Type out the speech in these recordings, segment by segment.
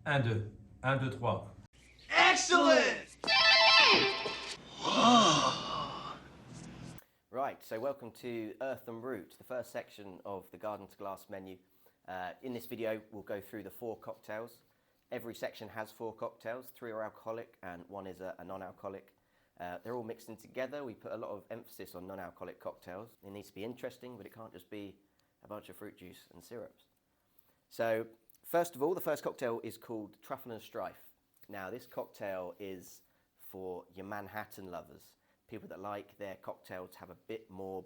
1, 2, 1, 2, 3. Excellent! Right, so welcome to Earth and Root, the first section of the Garden to Glass menu. In this video, we'll go through the 4 cocktails. Every section has 4 cocktails, 3 are alcoholic and 1 is a non-alcoholic. They're all mixed in together. We put a lot of emphasis on non-alcoholic cocktails. It needs to be interesting, but it can't just be a bunch of fruit juice and syrups. So, first of all, the first cocktail is called Truffle Strife. Now, this cocktail is for your Manhattan lovers, people that like their cocktail to have a bit more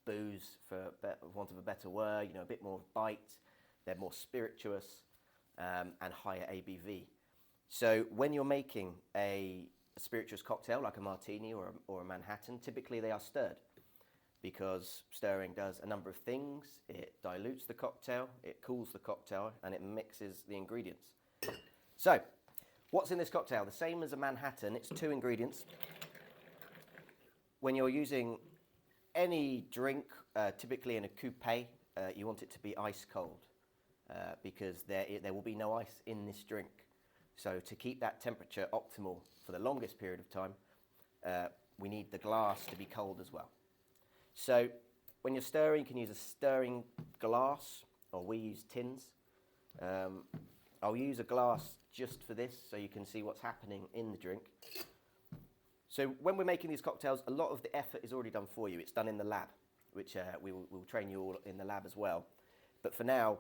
booze, for want of a better word, a bit more bite. They're more spirituous and higher ABV. So, when you're making a spirituous cocktail like a martini or a Manhattan, typically they are stirred, because stirring does a number of things. It dilutes the cocktail, it cools the cocktail, and it mixes the ingredients. So, what's in this cocktail? The same as a Manhattan, it's 2 ingredients. When you're using any drink, typically in a coupe, you want it to be ice cold, because there will be no ice in this drink. So to keep that temperature optimal for the longest period of time, we need the glass to be cold as well. So when you're stirring, you can use a stirring glass, or we use tins. I'll use a glass just for this so you can see what's happening in the drink. So when we're making these cocktails, a lot of the effort is already done for you. It's done in the lab, which we'll train you all in the lab as well. But for now,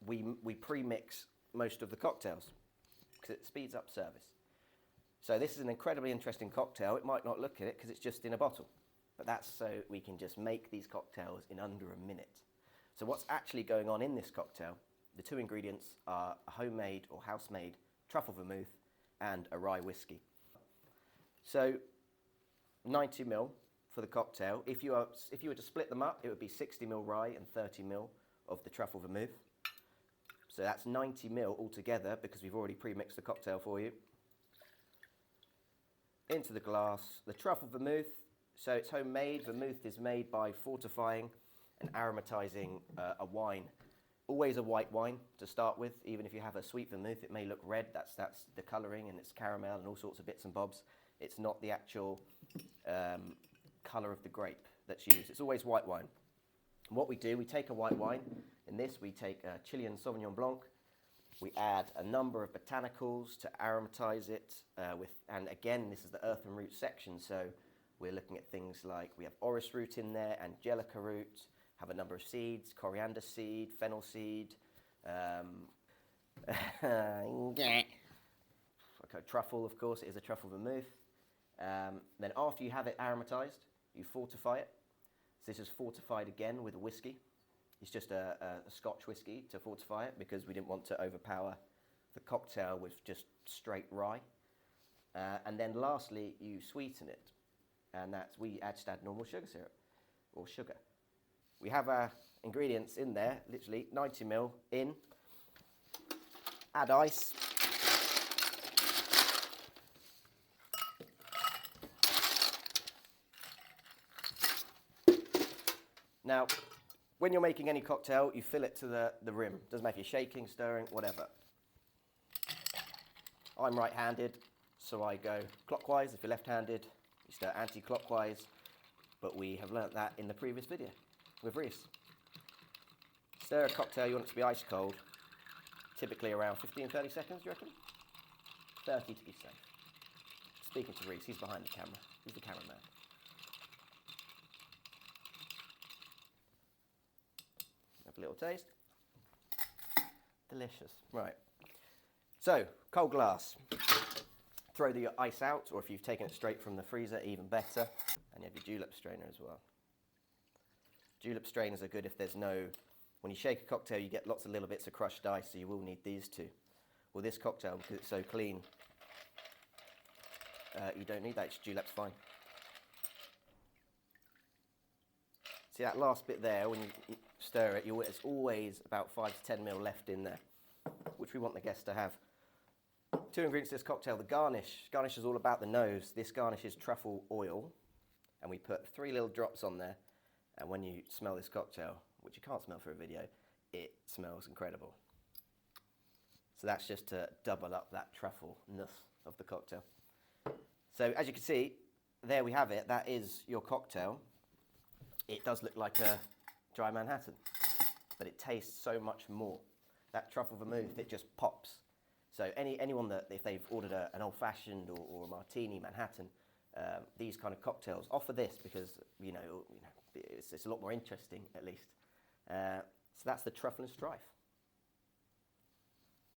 we pre-mix most of the cocktails because it speeds up service. So this is an incredibly interesting cocktail. It might not look at it because it's just in a bottle, but that's so we can just make these cocktails in under a minute. So what's actually going on in this cocktail? The 2 ingredients are a homemade or house-made Truffle Vermouth and a Rye Whiskey. So 90 ml for the cocktail. If you were to split them up, it would be 60 ml Rye and 30 ml of the Truffle Vermouth. So that's 90 ml altogether because we've already pre-mixed the cocktail for you. Into the glass, the Truffle Vermouth. So it's homemade. Vermouth is made by fortifying and aromatizing a wine. Always a white wine to start with. Even if you have a sweet vermouth, it may look red. That's the colouring, and it's caramel and all sorts of bits and bobs. It's not the actual colour of the grape that's used. It's always white wine. And what we do, we take a white wine. In this, we take a Chilean Sauvignon Blanc. We add a number of botanicals to aromatize it and again, this is the earth and root section, so we're looking at things like we have orris root in there, angelica root, have a number of seeds, coriander seed, fennel seed, truffle, of course, it is a truffle vermouth. Then after you have it aromatized, you fortify it. So this is fortified again with a whiskey. It's just a Scotch whiskey to fortify it because we didn't want to overpower the cocktail with just straight rye. And then lastly, you sweeten it. And we just add normal sugar syrup or sugar. We have our ingredients in there, literally 90 ml in. Add ice. Now, when you're making any cocktail, you fill it to the rim. Doesn't matter if you're shaking, stirring, whatever. I'm right-handed, so I go clockwise. If you're left-handed, you stir anti-clockwise. But we have learnt that in the previous video with Reese. Stir a cocktail, you want it to be ice cold. Typically around 15-30 seconds, do you reckon? 30 to be safe. Speaking to Reese, he's behind the camera. He's the cameraman. Have a little taste. Delicious. Right. So, cold glass. Throw the ice out, or if you've taken it straight from the freezer, even better. And you have your julep strainer as well. Julep strainers are good if there's when you shake a cocktail, you get lots of little bits of crushed ice, so you will need these 2. Well, this cocktail, because it's so clean, you don't need that, julep's fine. See that last bit there, when you stir it, there's always about 5 to 10 ml left in there, which we want the guests to have. 2 ingredients to this cocktail, the garnish. Garnish is all about the nose. This garnish is truffle oil, and we put 3 little drops on there, and when you smell this cocktail, which you can't smell for a video, it smells incredible. So that's just to double up that truffle-ness of the cocktail. So as you can see, there we have it. That is your cocktail. It does look like a dry Manhattan, but it tastes so much more. That truffle vermouth, it just pops. So anyone that, if they've ordered an old-fashioned or a martini Manhattan, these kind of cocktails, offer this because it's a lot more interesting, at least. So that's the Truffle and Strife.